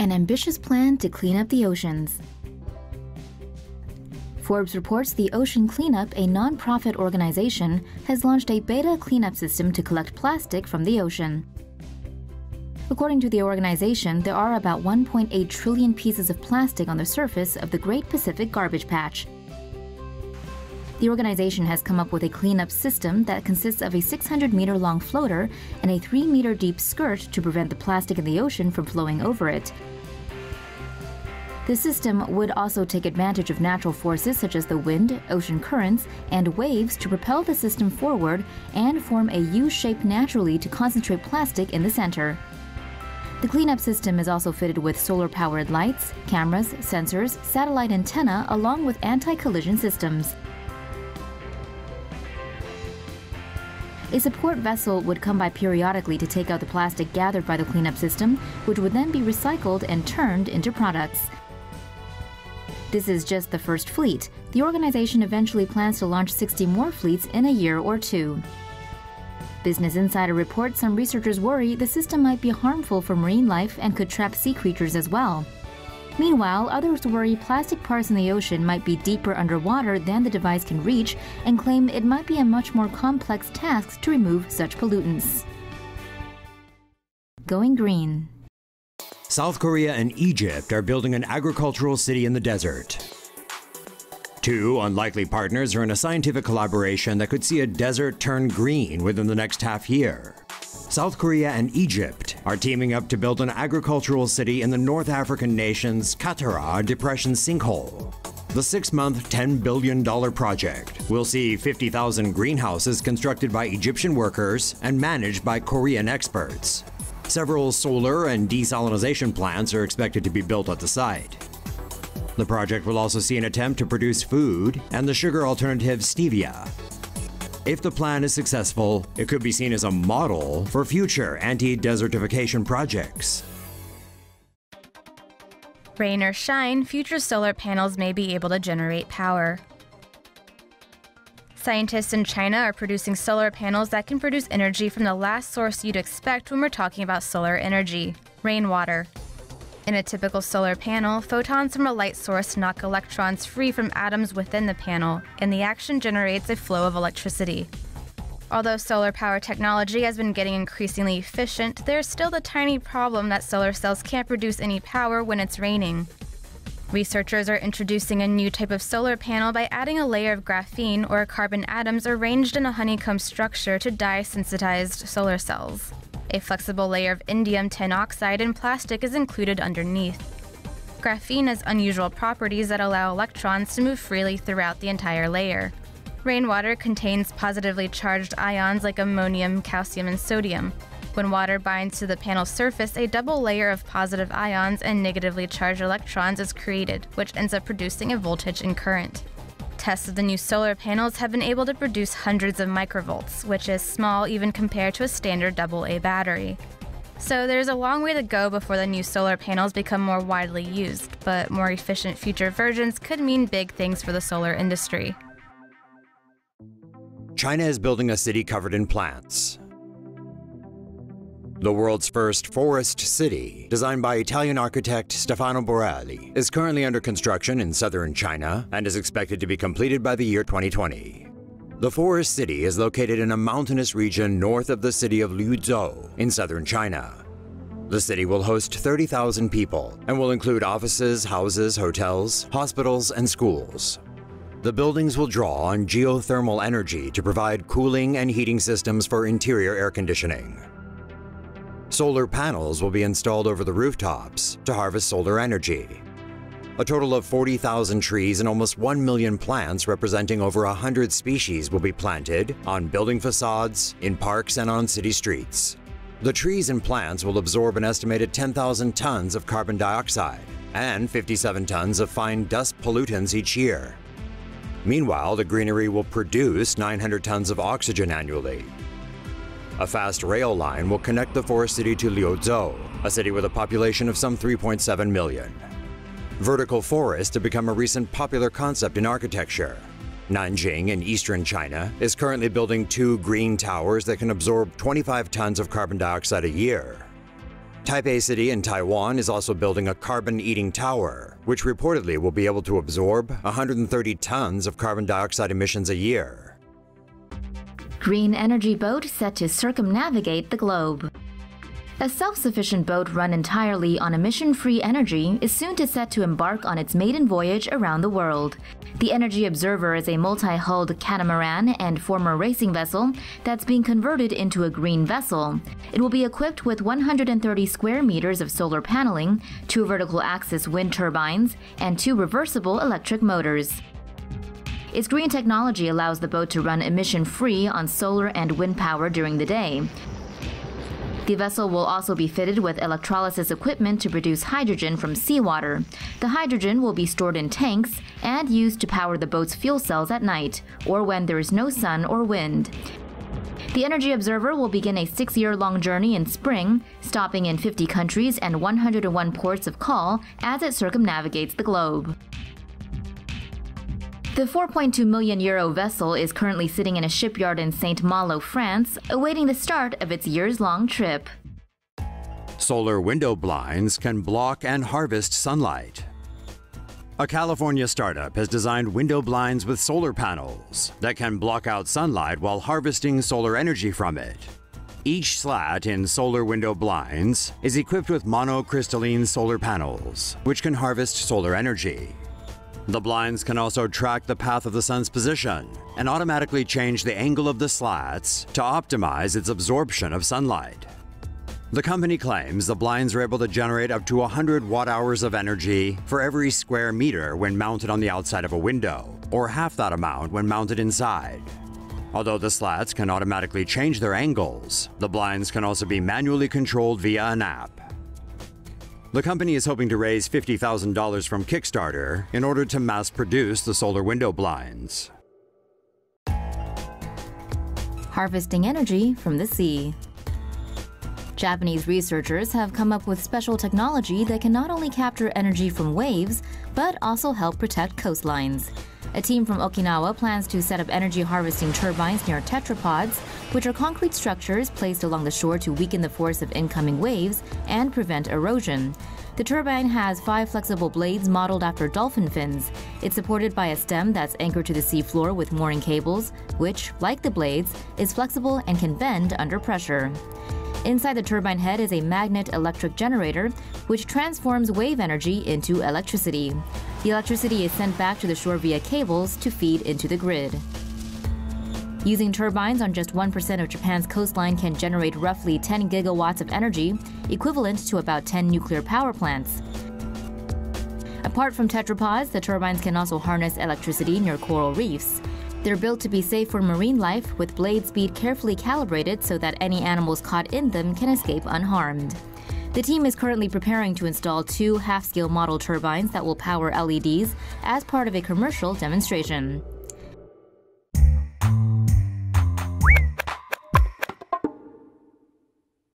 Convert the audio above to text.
An ambitious plan to clean up the oceans. Forbes reports the Ocean Cleanup, a non-profit organization, has launched a beta cleanup system to collect plastic from the ocean. According to the organization, there are about 1.8 trillion pieces of plastic on the surface of the Great Pacific Garbage Patch. The organization has come up with a cleanup system that consists of a 600-meter-long floater and a 3-meter-deep skirt to prevent the plastic in the ocean from flowing over it. The system would also take advantage of natural forces such as the wind, ocean currents, and waves to propel the system forward and form a U shape naturally to concentrate plastic in the center. The cleanup system is also fitted with solar-powered lights, cameras, sensors, satellite antenna, along with anti-collision systems. A support vessel would come by periodically to take out the plastic gathered by the cleanup system, which would then be recycled and turned into products. This is just the first fleet. The organization eventually plans to launch 60 more fleets in a year or two. Business Insider reports some researchers worry the system might be harmful for marine life and could trap sea creatures as well. Meanwhile, others worry plastic parts in the ocean might be deeper underwater than the device can reach and claim it might be a much more complex task to remove such pollutants. Going green. South Korea and Egypt are building an agricultural city in the desert. Two unlikely partners are in a scientific collaboration that could see a desert turn green within the next half year. South Korea and Egypt are teaming up to build an agricultural city in the North African nation's Qattara Depression sinkhole. The 6-month, $10 billion project will see 50,000 greenhouses constructed by Egyptian workers and managed by Korean experts. Several solar and desalination plants are expected to be built at the site. The project will also see an attempt to produce food and the sugar alternative stevia. If the plan is successful, it could be seen as a model for future anti-desertification projects. Rain or shine, future solar panels may be able to generate power. Scientists in China are producing solar panels that can produce energy from the last source you'd expect when we're talking about solar energy: rainwater. In a typical solar panel, photons from a light source knock electrons free from atoms within the panel, and the action generates a flow of electricity. Although solar power technology has been getting increasingly efficient, there's still the tiny problem that solar cells can't produce any power when it's raining. Researchers are introducing a new type of solar panel by adding a layer of graphene or carbon atoms arranged in a honeycomb structure to dye-sensitized solar cells. A flexible layer of indium tin oxide and plastic is included underneath. Graphene has unusual properties that allow electrons to move freely throughout the entire layer. Rainwater contains positively charged ions like ammonium, calcium, and sodium. When water binds to the panel's surface, a double layer of positive ions and negatively charged electrons is created, which ends up producing a voltage and current. Tests of the new solar panels have been able to produce hundreds of microvolts, which is small even compared to a standard AA battery. So there's a long way to go before the new solar panels become more widely used, but more efficient future versions could mean big things for the solar industry. China is building a city covered in plants. The world's first forest city, designed by Italian architect Stefano Borelli, is currently under construction in southern China and is expected to be completed by the year 2020. The forest city is located in a mountainous region north of the city of Liuzhou in southern China. The city will host 30,000 people and will include offices, houses, hotels, hospitals, and schools. The buildings will draw on geothermal energy to provide cooling and heating systems for interior air conditioning. Solar panels will be installed over the rooftops to harvest solar energy. A total of 40,000 trees and almost 1 million plants representing over 100 species will be planted on building facades, in parks, and on city streets. The trees and plants will absorb an estimated 10,000 tons of carbon dioxide and 57 tons of fine dust pollutants each year. Meanwhile, the greenery will produce 900 tons of oxygen annually. A fast rail line will connect the forest city to Liuzhou, a city with a population of some 3.7 million. Vertical forests have become a recent popular concept in architecture. Nanjing in eastern China is currently building 2 green towers that can absorb 25 tons of carbon dioxide a year. Taipei City in Taiwan is also building a carbon-eating tower, which reportedly will be able to absorb 130 tons of carbon dioxide emissions a year. Green energy boat set to circumnavigate the globe. A self-sufficient boat run entirely on emission-free energy is soon set to embark on its maiden voyage around the world. The Energy Observer is a multi-hulled catamaran and former racing vessel that's being converted into a green vessel. It will be equipped with 130 square meters of solar paneling, 2 vertical-axis wind turbines, and 2 reversible electric motors. Its green technology allows the boat to run emission-free on solar and wind power during the day. The vessel will also be fitted with electrolysis equipment to produce hydrogen from seawater. The hydrogen will be stored in tanks and used to power the boat's fuel cells at night, or when there is no sun or wind. The Energy Observer will begin a 6-year-long journey in spring, stopping in 50 countries and 101 ports of call as it circumnavigates the globe. The 4.2 million euro vessel is currently sitting in a shipyard in Saint-Malo, France, awaiting the start of its years-long trip. Solar window blinds can block and harvest sunlight. A California startup has designed window blinds with solar panels that can block out sunlight while harvesting solar energy from it. Each slat in solar window blinds is equipped with monocrystalline solar panels, which can harvest solar energy. The blinds can also track the path of the sun's position and automatically change the angle of the slats to optimize its absorption of sunlight. The company claims the blinds are able to generate up to 100 watt-hours of energy for every square meter when mounted on the outside of a window, or half that amount when mounted inside. Although the slats can automatically change their angles, the blinds can also be manually controlled via an app. The company is hoping to raise $50,000 from Kickstarter in order to mass-produce the solar window blinds. Harvesting energy from the sea. Japanese researchers have come up with special technology that can not only capture energy from waves, but also help protect coastlines. A team from Okinawa plans to set up energy harvesting turbines near tetrapods, which are concrete structures placed along the shore to weaken the force of incoming waves and prevent erosion. The turbine has 5 flexible blades modeled after dolphin fins. It's supported by a stem that's anchored to the seafloor with mooring cables, which, like the blades, is flexible and can bend under pressure. Inside the turbine head is a magnet electric generator, which transforms wave energy into electricity. The electricity is sent back to the shore via cables to feed into the grid. Using turbines on just 1% of Japan's coastline can generate roughly 10 gigawatts of energy, equivalent to about 10 nuclear power plants. Apart from tetrapods, the turbines can also harness electricity near coral reefs. They're built to be safe for marine life, with blade speed carefully calibrated so that any animals caught in them can escape unharmed. The team is currently preparing to install 2 half-scale model turbines that will power LEDs as part of a commercial demonstration.